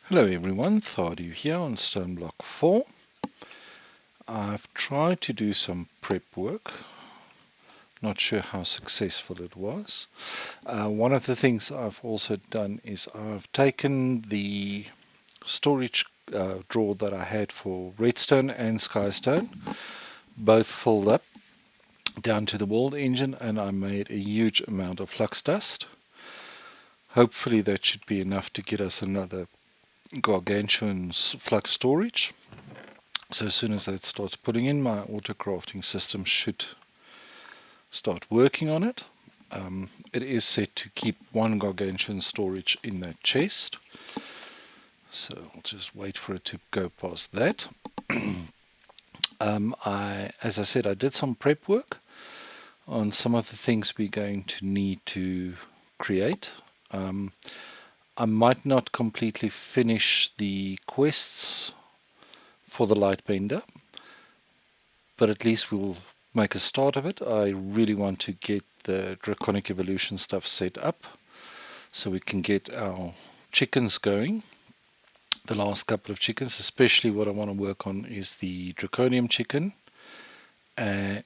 Hello everyone, Thardu here on Stoneblock 4. I've tried to do some prep work, not sure how successful it was. One of the things I've also done is I've taken the storage drawer that I had for redstone and skystone, both filled up down to the world engine, and I made a huge amount of flux dust. Hopefully that should be enough to get us another gargantuan flux storage. So as soon as that starts putting in, my auto crafting system should start working on it. It is set to keep one gargantuan storage in that chest. So I'll just wait for it to go past that. As I said, I did some prep work on some of the things we're going to need to create. I might not completely finish the quests for the Lightbender, but at least we'll make a start of it. I really want to get the draconic evolution stuff set up so we can get our chickens going. The last couple of chickens, especially what I want to work on is the draconium chicken, and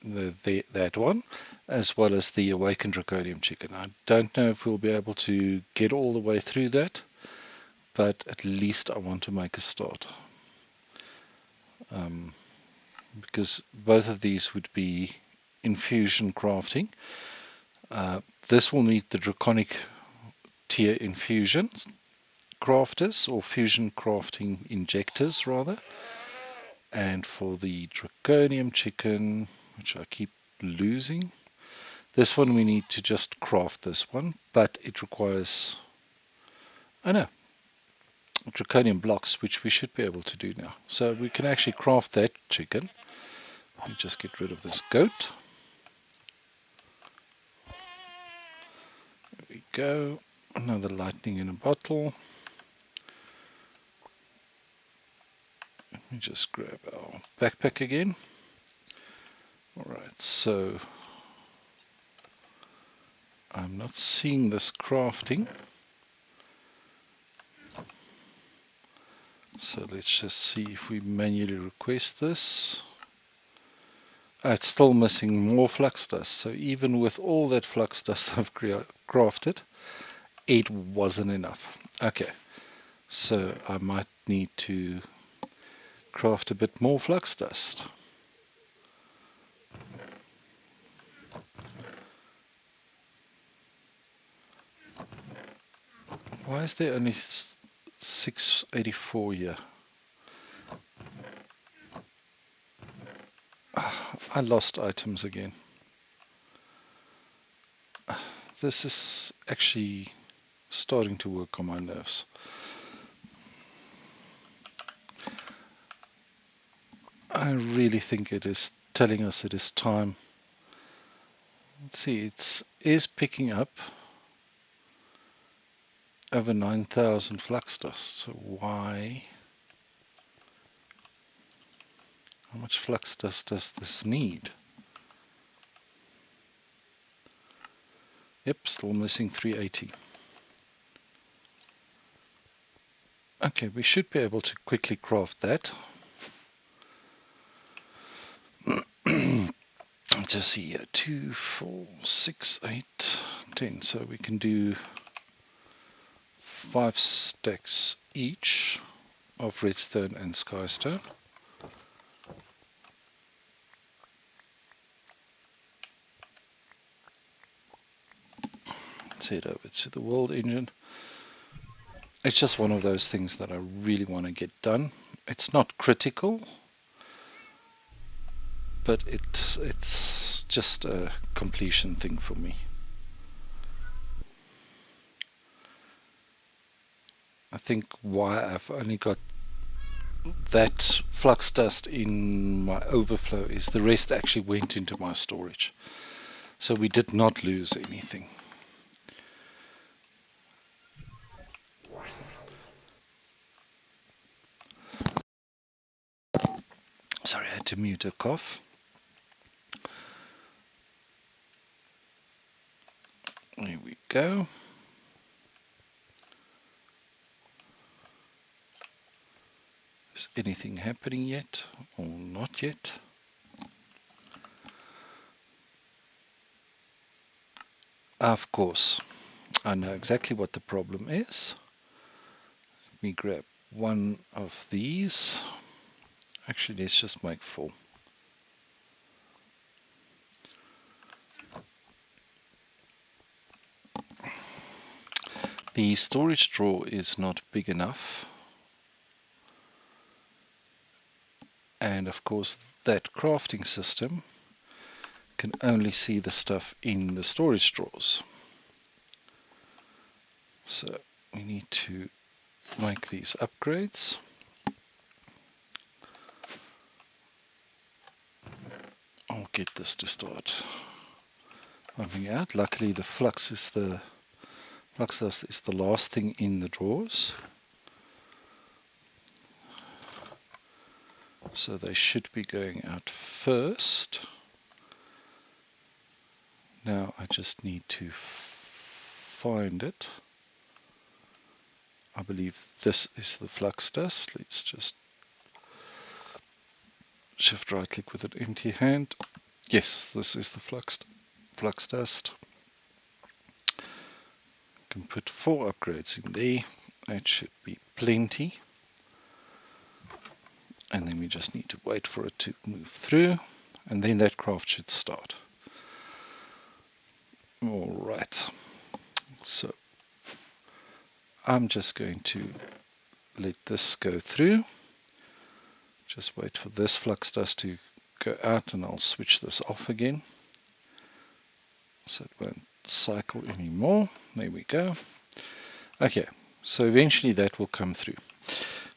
that one, as well as the awakened draconium chicken. I don't know if we'll be able to get all the way through that, but at least I want to make a start. Because both of these would be infusion crafting. This will need the draconic tier infusion crafters, or fusion crafting injectors rather. And for the draconium chicken, which I keep losing, this one we need to just craft this one, but it requires, draconium blocks, which we should be able to do now. So we can actually craft that chicken. Let me just get rid of this goat. There we go. Another lightning in a bottle. Let me just grab our backpack again. Alright, so I'm not seeing this crafting. So let's just see if we manually request this. It's still missing more flux dust. So even with all that flux dust I've crafted, it wasn't enough. Okay, so I might need to craft a bit more flux dust. Why is there only 684 here? I lost items again. This is actually starting to work on my nerves. I really think it is telling us it is time. Let's see, it is picking up over 9,000 flux dust. So why? How much flux dust does this need? Yep, still missing 380. Okay, we should be able to quickly craft that. Just see here, 2, 4, 6, 8, 10. So we can do 5 stacks each of redstone and skystone. Let's head over to the world engine. It's just one of those things that I really want to get done. It's not critical, but it's just a completion thing for me. I think why I've only got that flux dust in my overflow is the rest actually went into my storage. So we did not lose anything. Sorry, I had to mute a cough. There we go. Is anything happening yet or not yet? Of course, I know exactly what the problem is. Let me grab one of these. Actually, let's just make 4. The storage drawer is not big enough. And of course, that crafting system can only see the stuff in the storage drawers. So we need to make these upgrades. I'll get this to start pumping out. Luckily, the flux dust is the last thing in the drawers, so they should be going out first. Now I just need to find it. I believe this is the flux dust. Let's just shift right click with an empty hand. Yes, this is the flux dust. Can put 4 upgrades in there. That should be plenty. And then we just need to wait for it to move through, and then that craft should start. Alright, so I'm just going to let this go through. Just wait for this flux dust to go out, and I'll switch this off again so it won't cycle anymore. There we go. Okay, so eventually that will come through.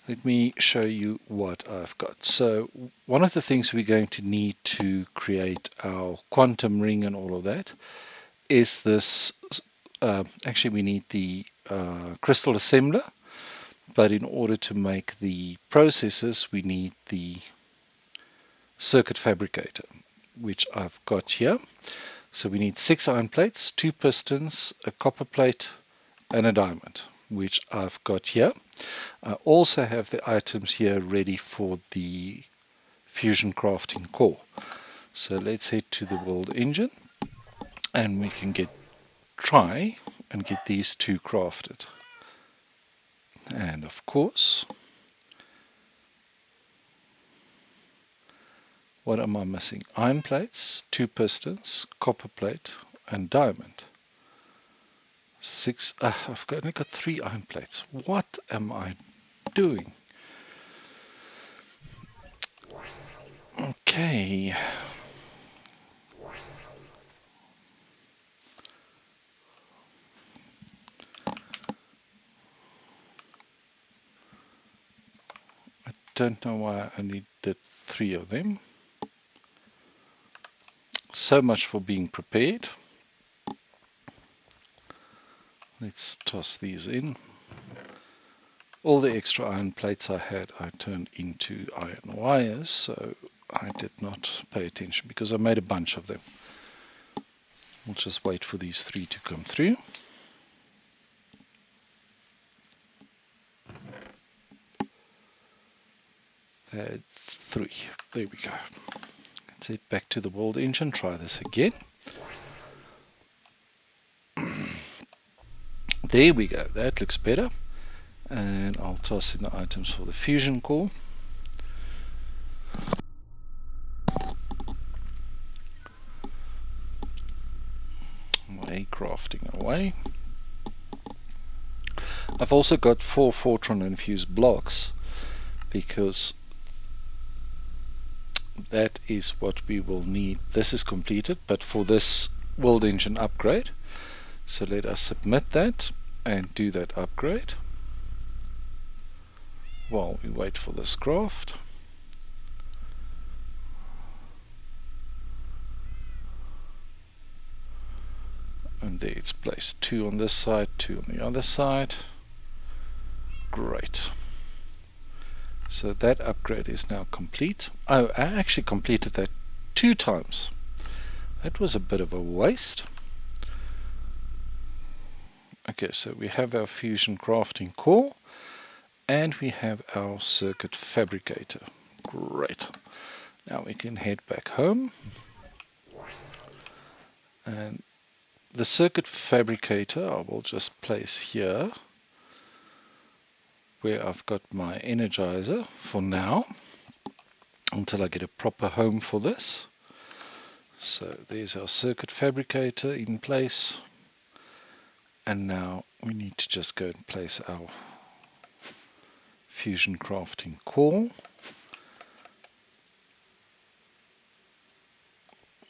Let me show you what I've got. So one of the things we're going to need to create our quantum ring and all of that is this. Actually, we need the crystal assembler, but in order to make the processors, we need the circuit fabricator, which I've got here. So we need 6 iron plates, 2 pistons, a copper plate, and a diamond, which I've got here. I also have the items here ready for the fusion crafting core. So let's head to the world engine, and we can try and get these 2 crafted. And of course, what am I missing? Iron plates, 2 pistons, copper plate, and diamond. 6. I've only got 3 iron plates. What am I doing? Okay. I don't know why I only did 3 of them. So much for being prepared. Let's toss these in. All the extra iron plates I had, I turned into iron wires, so I did not pay attention because I made a bunch of them. We'll just wait for these 3 to come through. Add 3. There we go. Let's head back to the world engine, try this again. There we go, that looks better. And I'll toss in the items for the fusion core. Crafting away. I've also got 4 Fortron infused blocks because that is what we will need. This is completed, but for this world engine upgrade. So let us submit that and do that upgrade while we wait for this craft. And there it's placed. 2 on this side, 2 on the other side. Great. So that upgrade is now complete. Oh, I actually completed that 2 times. That was a bit of a waste. Okay, so we have our fusion crafting core, And we have our circuit fabricator. Great. Now we can head back home. And the circuit fabricator I will just place here where I've got my energizer for now until I get a proper home for this. So there's our circuit fabricator in place, and now we need to just go and place our fusion crafting core,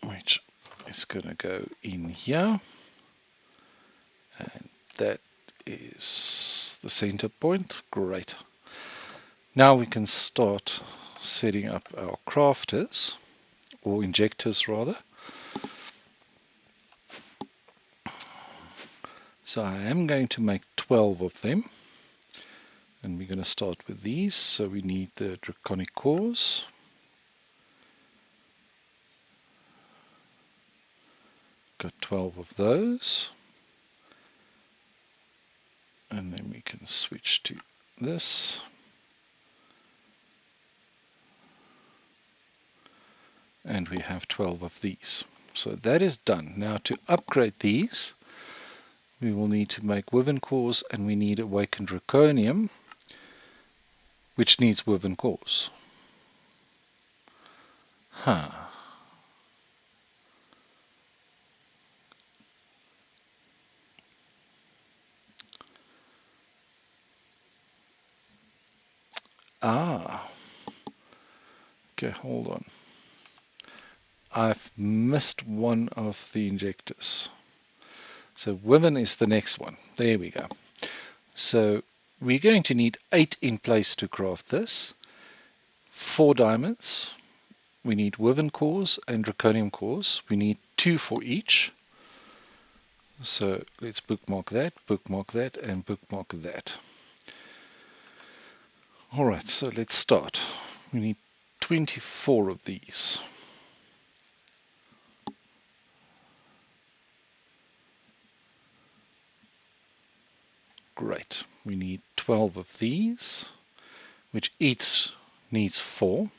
which is going to go in here, and that is the center point. Great. Now we can start setting up our crafters, or injectors rather. So I am going to make 12 of them, and we're going to start with these. So we need the draconic cores, got 12 of those, and then we can switch to this, and we have 12 of these. So that is done. Now to upgrade these, we will need to make woven cores, and we need awakened draconium, which needs woven cores. Okay, hold on. I've missed one of the injectors. So woven is the next one. There we go. So we're going to need 8 in place to craft this. 4 diamonds. We need woven cores and draconium cores. We need 2 for each. So let's bookmark that, and bookmark that. Alright, so let's start. We need 24 of these. Great. We need 12 of these, which each needs 4.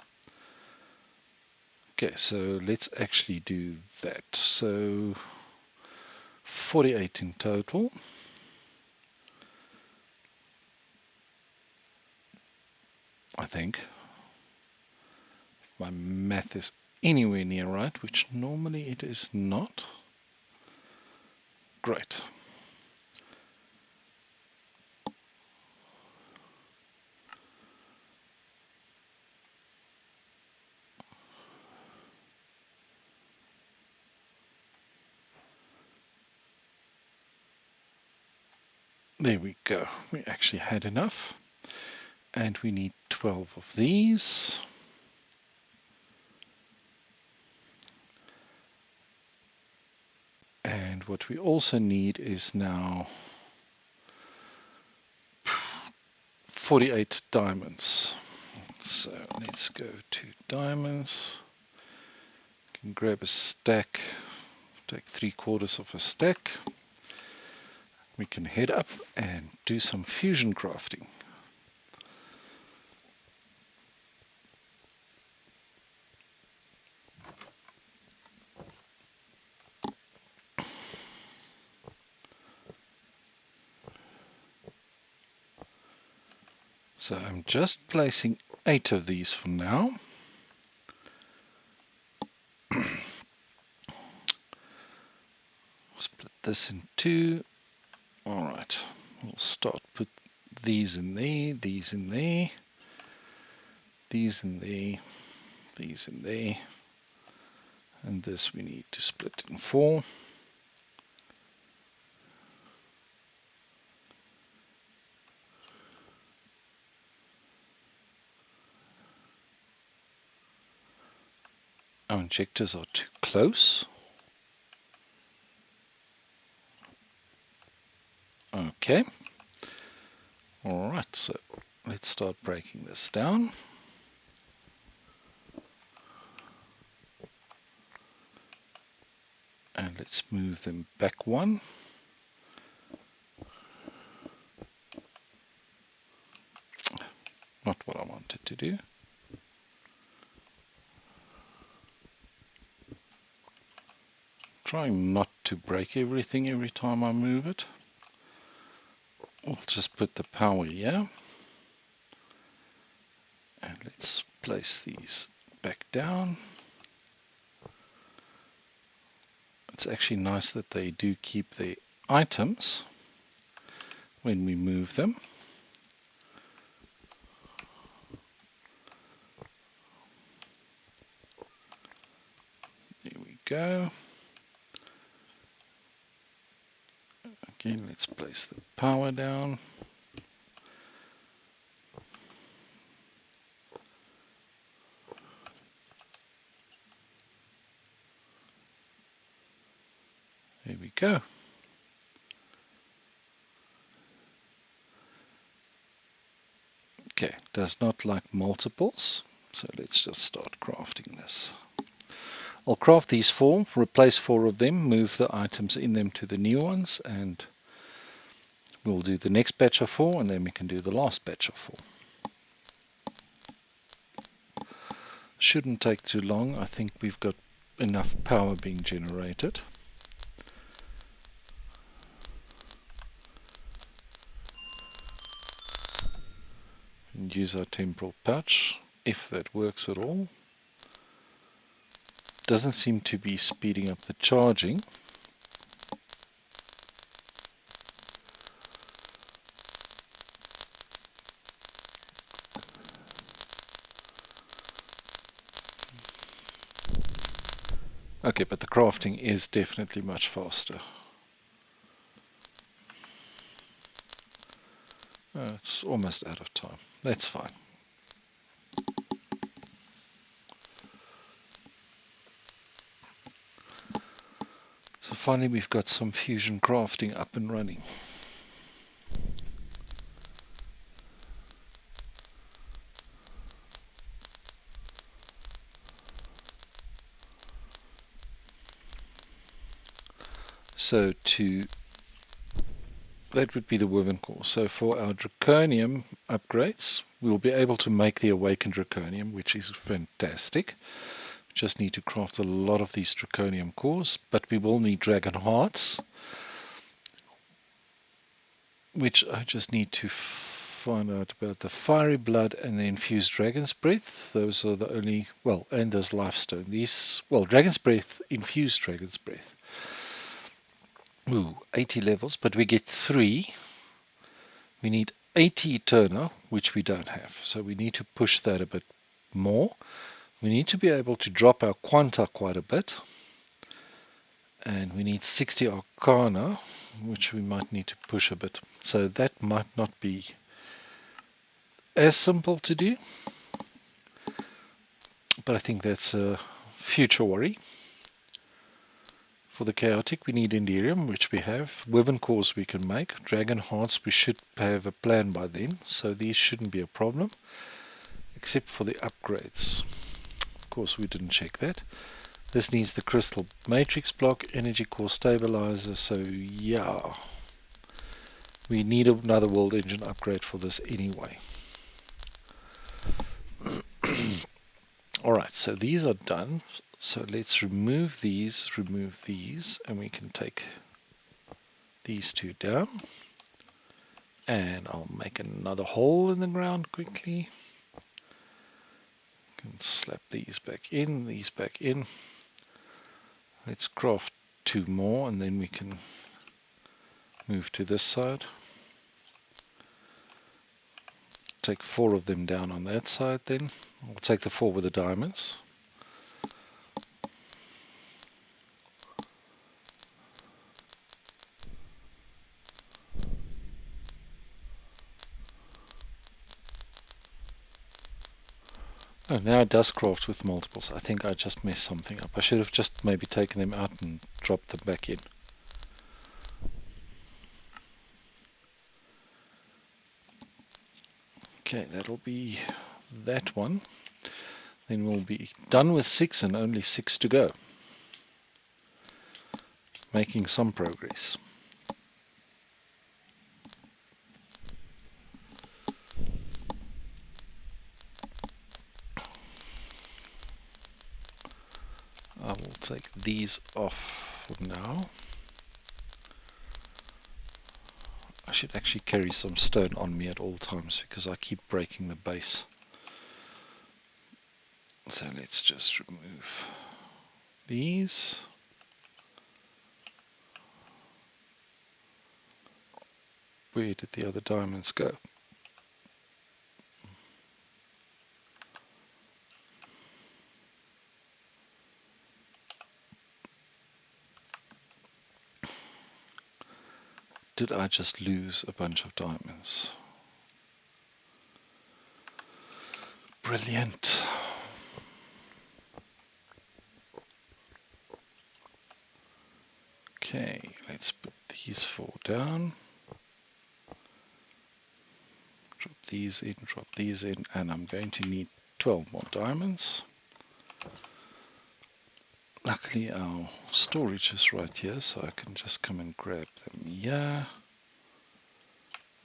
Okay, so let's actually do that. So 48 in total. I think. If my math is anywhere near right, which normally it is not. Great. There we go. We actually had enough. And we need 12 of these. And what we also need is now 48 diamonds. So let's go to diamonds. Can grab a stack, take 3/4 of a stack. We can head up and do some fusion crafting. So I'm just placing 8 of these for now. Split this in 2. Alright, we'll start put these in there, these in there, these in there, these in there, and this we need to split in 4. Our injectors are too close. Okay. Alright, so let's start breaking this down. And let's move them back 1. Not what I wanted to do. Trying not to break everything every time I move it. We'll just put the power here. And let's place these back down. It's actually nice that they do keep the items when we move them. There we go. Again, let's place the power down. There we go. Okay, does not like multiples, so let's just start crafting this. I'll craft these 4, replace 4 of them, move the items in them to the new ones, and we'll do the next batch of 4, and then we can do the last batch of 4. Shouldn't take too long. I think we've got enough power being generated. And use our temporal pouch, if that works at all. Doesn't seem to be speeding up the charging. Okay, but the crafting is definitely much faster. It's almost out of time. That's fine. So finally we've got some fusion crafting up and running. So that would be the woven core. So for our draconium upgrades, we'll be able to make the awakened draconium, which is fantastic. We just need to craft a lot of these draconium cores, but we will need dragon hearts, which I just need to find out about. The fiery blood and the infused dragon's breath. Those are the only, well, and there's lifestone. These, well, dragon's breath, infused dragon's breath. Ooh, 80 levels, but we get 3. We need 80 Eterna, which we don't have. So we need to push that a bit more. We need to be able to drop our Quanta quite a bit. And we need 60 Arcana, which we might need to push a bit. So that might not be as simple to do. But I think that's a future worry. For the chaotic, we need Enderium, which we have. Woven cores we can make. Dragon hearts, we should have a plan by then. So these shouldn't be a problem. Except for the upgrades. Of course, we didn't check that. This needs the crystal matrix block, energy core stabilizer. So yeah, we need another world engine upgrade for this anyway. Alright, so these are done. So let's remove these, and we can take these 2 down. And I'll make another hole in the ground quickly. Can slap these back in, Let's craft 2 more, and then we can move to this side. Take 4 of them down on that side then. I'll take the 4 with the diamonds. Oh, now it does craft with multiples. I think I just messed something up. I should have just maybe taken them out and dropped them back in. Okay, that'll be that one. Then we'll be done with 6 and only 6 to go. Making some progress. take these off for now. I should actually carry some stone on me at all times because I keep breaking the base. So let's just remove these. Where did the other diamonds go? Did I just lose a bunch of diamonds? Brilliant. Okay, let's put these 4 down. Drop these in, and I'm going to need 12 more diamonds. Luckily our storage is right here, so I can just come and grab them here.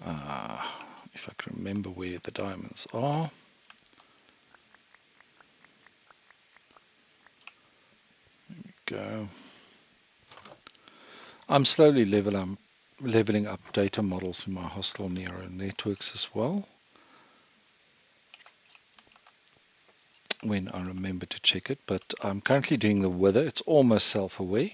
If I can remember where the diamonds are. There we go. I'm slowly leveling up data models in my hostile neural networks as well, when I remember to check it, but I'm currently doing the wither. It's almost self-aware.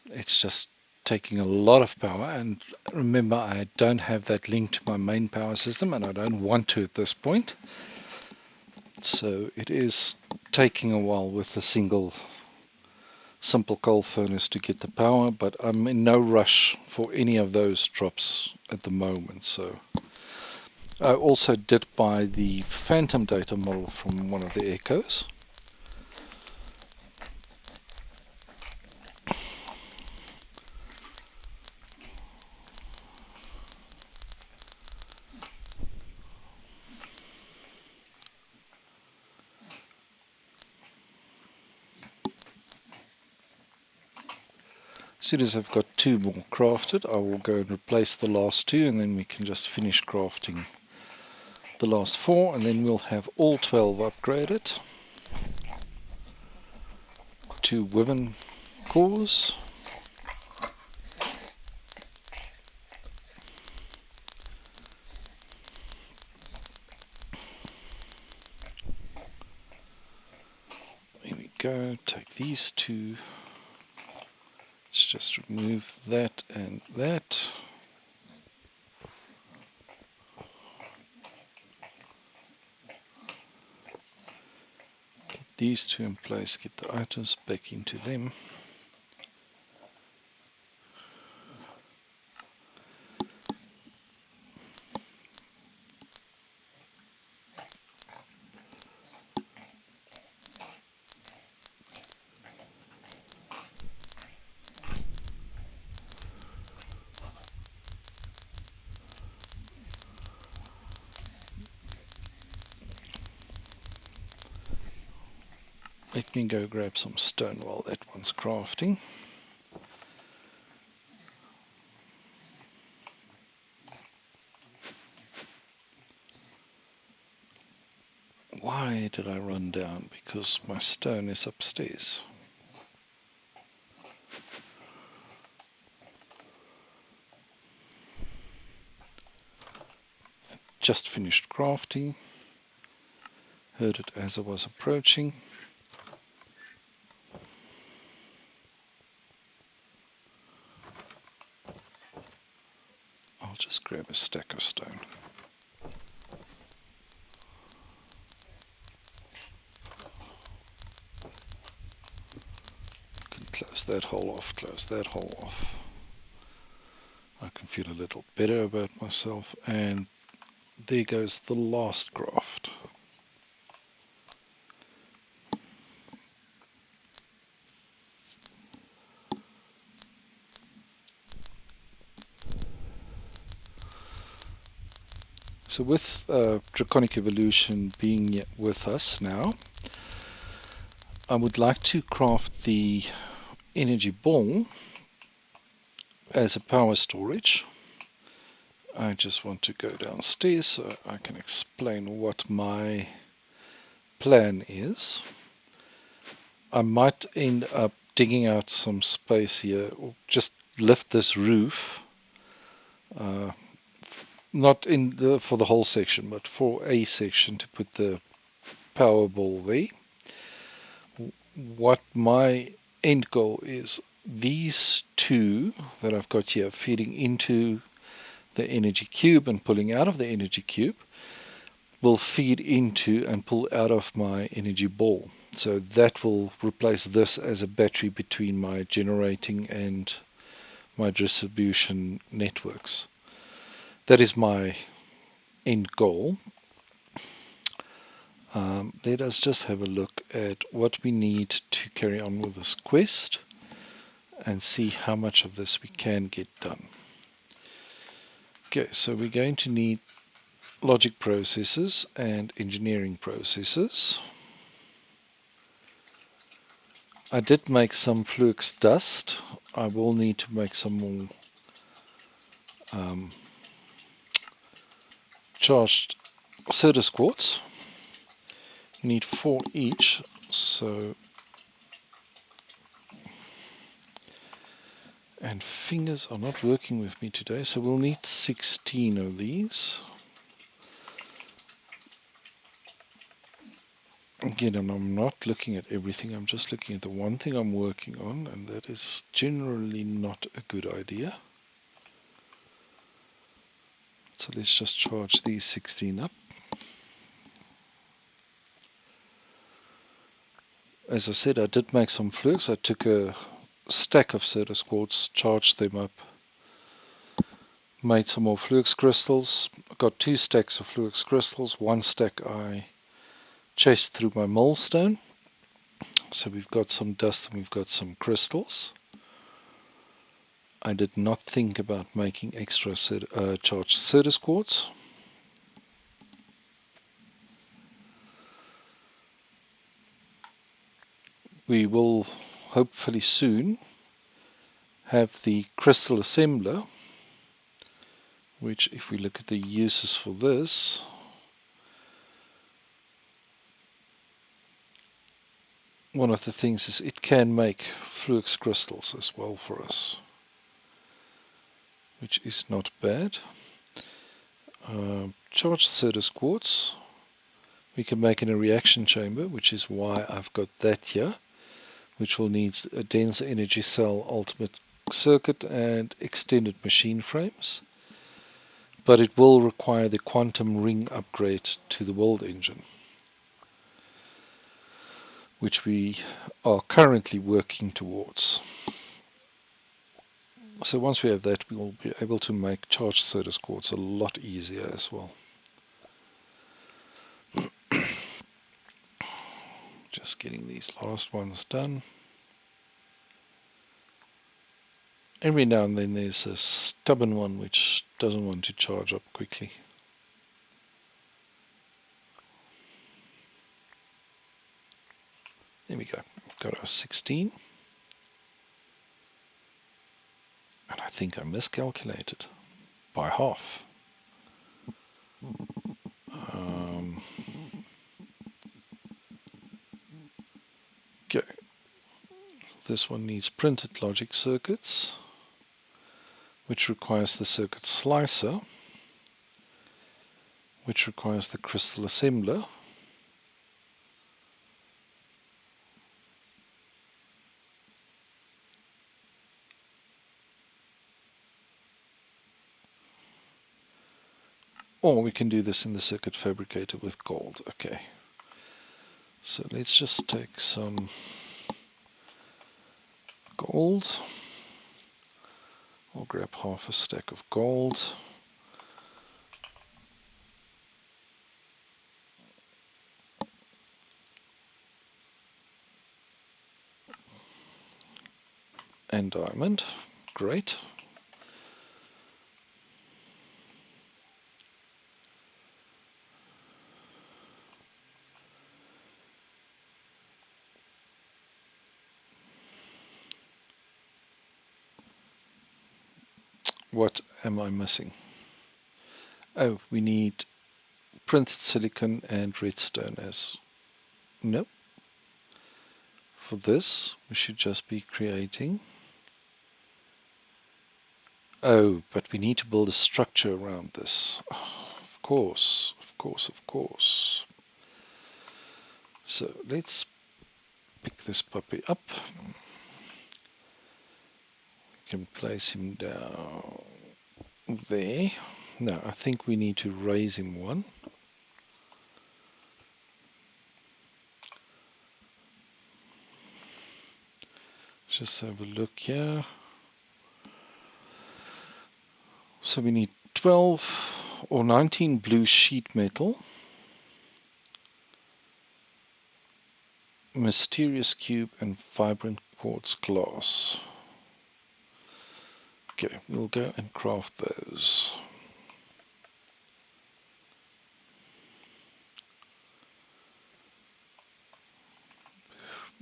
It's just taking a lot of power, and remember, I don't have that linked to my main power system, and I don't want to at this point. So it is taking a while with a simple coal furnace to get the power, but I'm in no rush for any of those drops at the moment. So I also did buy the phantom data model from one of the echoes. As soon as I've got 2 more crafted, I will go and replace the last 2, and then we can just finish crafting the last 4, and then we'll have all 12 upgraded to Wyvern cores. Here we go, take these 2. Let's just remove that and that. Get these 2 in place, get the items back into them. Let me go grab some stone while that one's crafting. Why did I run down? Because my stone is upstairs. Just finished crafting. Heard it as I was approaching. I'll just grab a stack of stone. Can close that hole off, close that hole off. I can feel a little better about myself, and there goes the last graft. So with Draconic Evolution being with us now, I would like to craft the energy ball as a power storage. I just want to go downstairs so I can explain what my plan is. I might end up digging out some space here, or just lift this roof, not for the whole section, but for a section to put the power ball there. What my end goal is, these two that I've got here feeding into the energy cube and pulling out of the energy cube will feed into and pull out of my energy ball. So that will replace this as a battery between my generating and my distribution networks. That is my end goal. Let us just have a look at what we need to carry on with this quest and see how much of this we can get done. Okay, so we're going to need logic processes and engineering processes. I did make some flux dust. I will need to make some more charged Certus quartz. You need 4 each, so, and fingers are not working with me today, so we'll need 16 of these. Again, and I'm not looking at everything, I'm just looking at the one thing I'm working on, and that is generally not a good idea. So let's just charge these 16 up. As I said, I did make some flux. I took a stack of Certus quartz, charged them up, made some more flux crystals. I got 2 stacks of flux crystals. 1 stack I chased through my millstone. So we've got some dust and we've got some crystals. I did not think about making extra charged Certus quartz. We will hopefully soon have the crystal assembler, which, if we look at the uses for this, one of the things is it can make flux crystals as well for us, which is not bad. Charged Certus quartz we can make in a reaction chamber, which is why I've got that here, which will need a dense energy cell ultimate circuit and extended machine frames. But it will require the quantum ring upgrade to the world engine, which we are currently working towards. So once we have that, we will be able to make charged Certus quartz a lot easier as well. Just getting these last ones done. Every now and then there's a stubborn one which doesn't want to charge up quickly. There we go. We've got our 16. And I think I miscalculated by half. Okay. This one needs printed logic circuits, which requires the circuit slicer, which requires the crystal assembler, or we can do this in the circuit fabricator with gold. Okay, so let's just take some gold. I'll grab half a stack of gold. And diamond. Great. What am I missing? Oh, we need printed silicon and redstone as... Nope. For this, we should just be creating. Oh, but we need to build a structure around this. Oh, of course, of course, of course. So let's pick this puppy up. We can place him down there. No, I think we need to raise him one. Just have a look here. So we need 12 or 19 blue sheet metal, mysterious cube, and vibrant quartz glass. Okay, we'll go and craft those.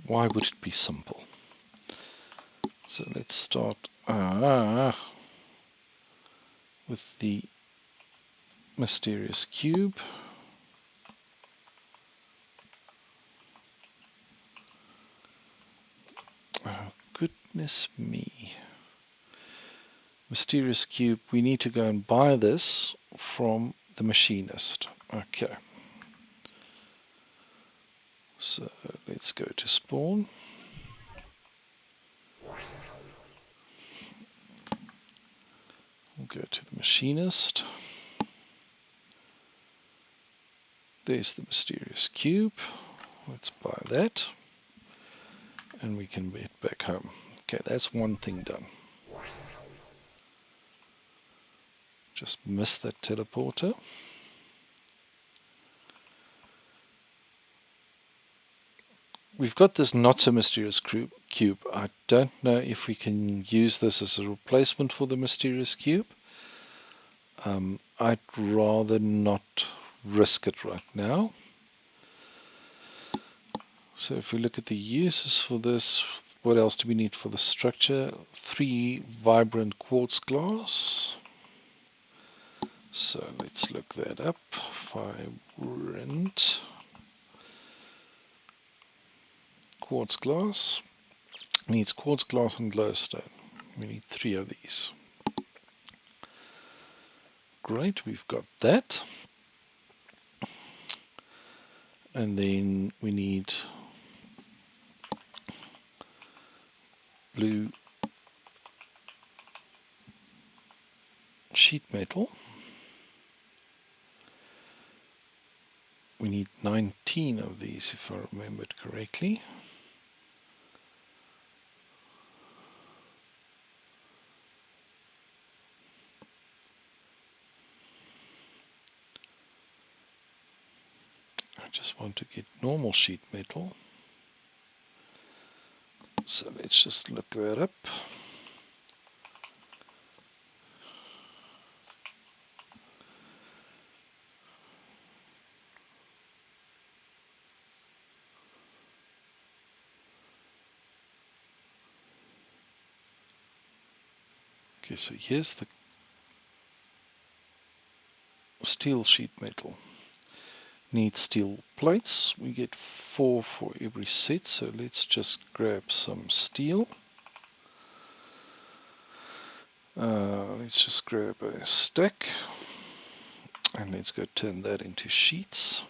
Why would it be simple? So let's start with the mysterious cube. Oh, goodness me. Mysterious cube, we need to go and buy this from the machinist. Okay. So let's go to spawn. We'll go to the machinist. There's the mysterious cube. Let's buy that. And we can head back home. Okay, that's one thing done. Just missed that teleporter. We've got this not so mysterious cube. I don't know if we can use this as a replacement for the mysterious cube. I'd rather not risk it right now. So if we look at the uses for this, what else do we need for the structure? 3 vibrant quartz glass. So let's look that up. Vibrant quartz glass. Needs quartz glass and glowstone. We need 3 of these. Great, we've got that. And then we need blue sheet metal. We need 19 of these if I remembered correctly. I just want to get normal sheet metal. So let's just look that up. Okay, so here's the steel sheet metal. Need steel plates. We get 4 for every set, so let's just grab some steel. Let's just grab a stack and let's go turn that into sheets.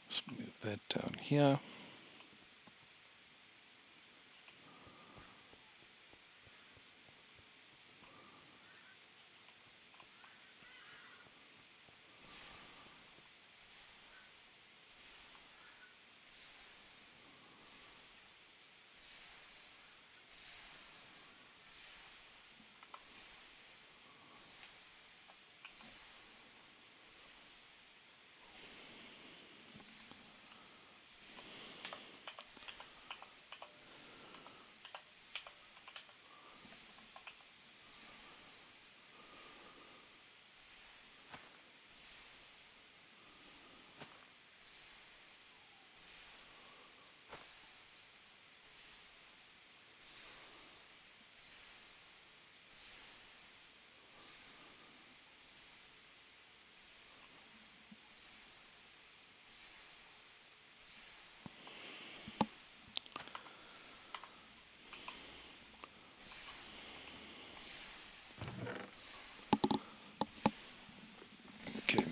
Let's move that down here.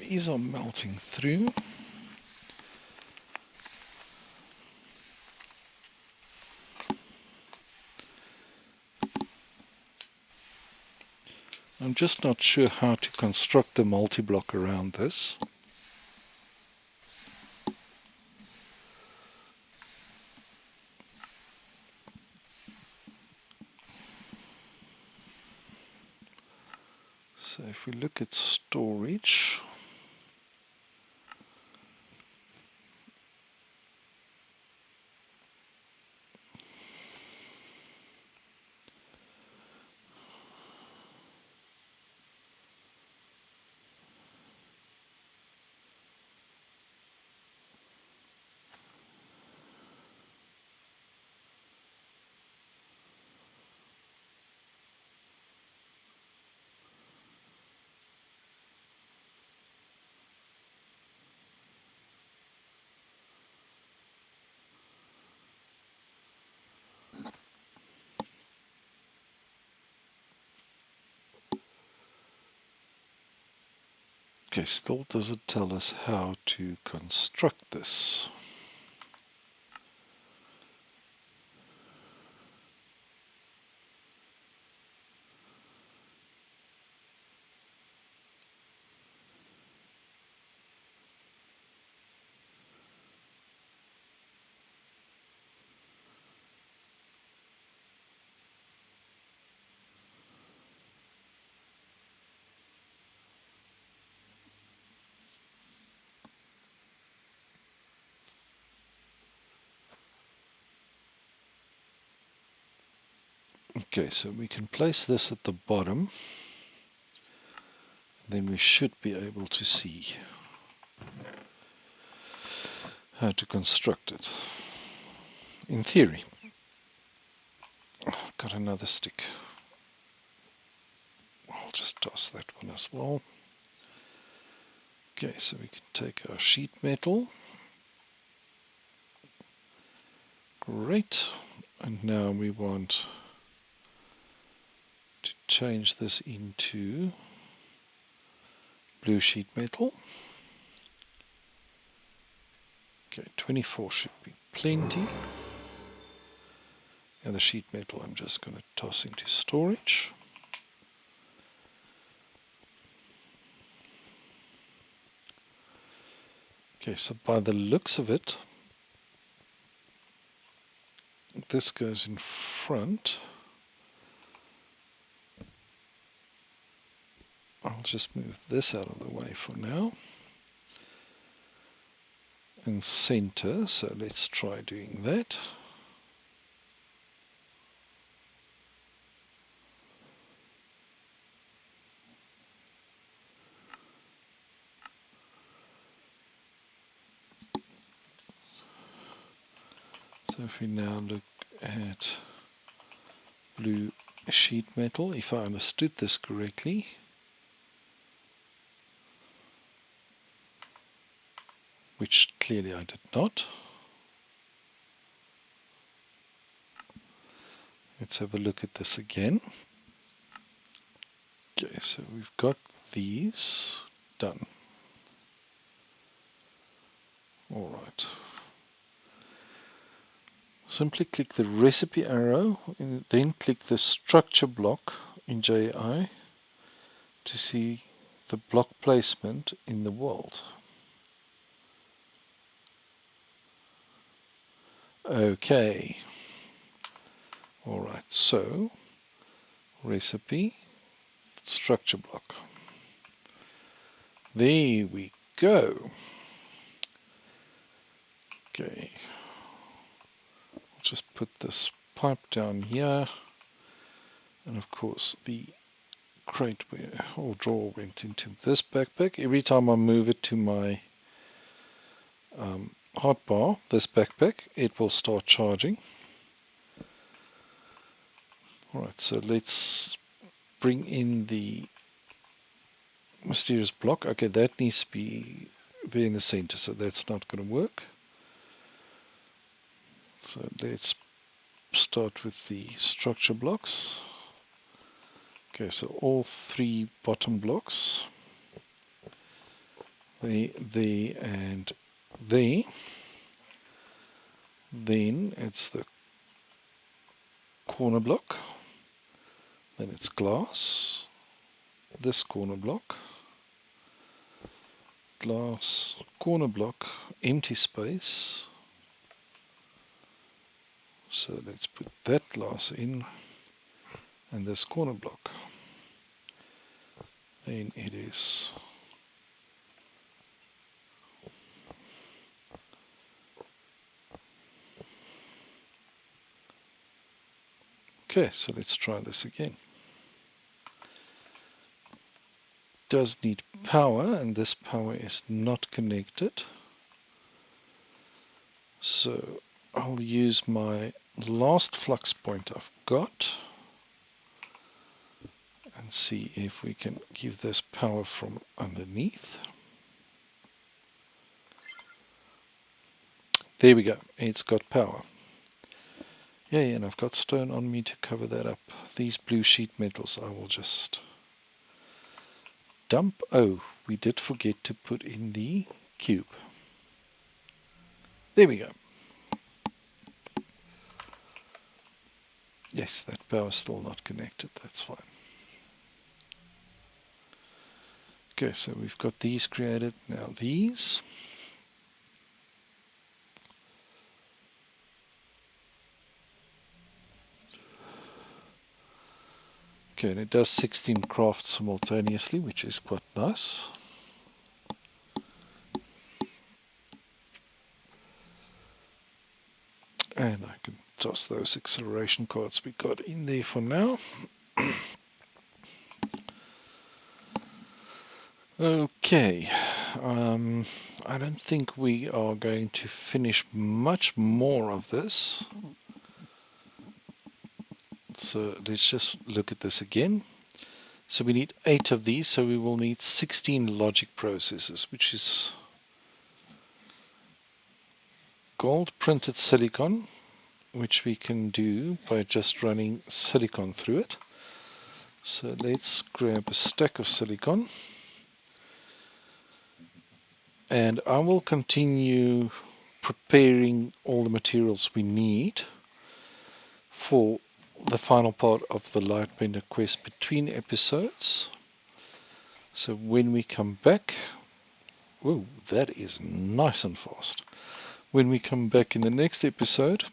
these are melting through. I'm just not sure how to construct the multi-block around this. So if we look at storage, okay, still doesn't tell us how to construct this. Okay, so we can place this at the bottom, then we should be able to see how to construct it. In theory. Oh, got another stick. I'll just toss that one as well. Okay, so we can take our sheet metal. Great. And now we want to change this into blue sheet metal. Okay, 24 should be plenty. And the sheet metal I'm just going to toss into storage. Okay, so by the looks of it, this goes in front. I'll just move this out of the way for now. And center, so let's try doing that. So if we now look at blue sheet metal, if I understood this correctly, which clearly I did not. Let's have a look at this again. Okay, so we've got these done. All right. Simply click the recipe arrow and then click the structure block in JI to see the block placement in the world. Okay. All right, so recipe, structure block. There we go. Okay. I'll just put this pipe down here. And of course the crate or drawer went into this backpack. Every time I move it to my hotbar, this backpack, it will start charging. Alright, so let's bring in the mysterious block. Okay, that needs to be there in the center, so that's not going to work. So let's start with the structure blocks. Okay, so all three bottom blocks. and there. Then it's the corner block. Then it's glass. This corner block. Glass, corner block, empty space. So let's put that glass in, and this corner block. Then it is okay. So let's try this again. Does need power, and this power is not connected. So I'll use my last flux point I've got and see if we can give this power from underneath. There we go, it's got power. Yeah, and I've got stone on me to cover that up. These blue sheet metals I will just dump. Oh, we did forget to put in the cube. There we go. Yes, that power is still not connected, that's fine. Okay, so we've got these created. Now these. Okay, and it does 16 crafts simultaneously, which is quite nice. And I can toss those acceleration cards we got in there for now. Okay, I don't think we are going to finish much more of this. So let's just look at this again. So we need 8 of these, so we will need 16 logic processes, which is gold printed silicon, which we can do by just running silicon through it. So let's grab a stack of silicon. And I will continue preparing all the materials we need for the final part of the Lightbender quest between episodes. So when we come back, whoa, that is nice and fast. When we come back in the next episode,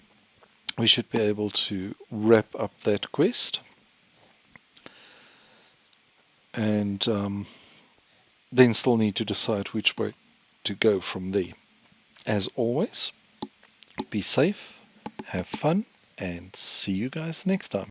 we should be able to wrap up that quest. And then still need to decide which way to go from there. As always, be safe, have fun, and see you guys next time.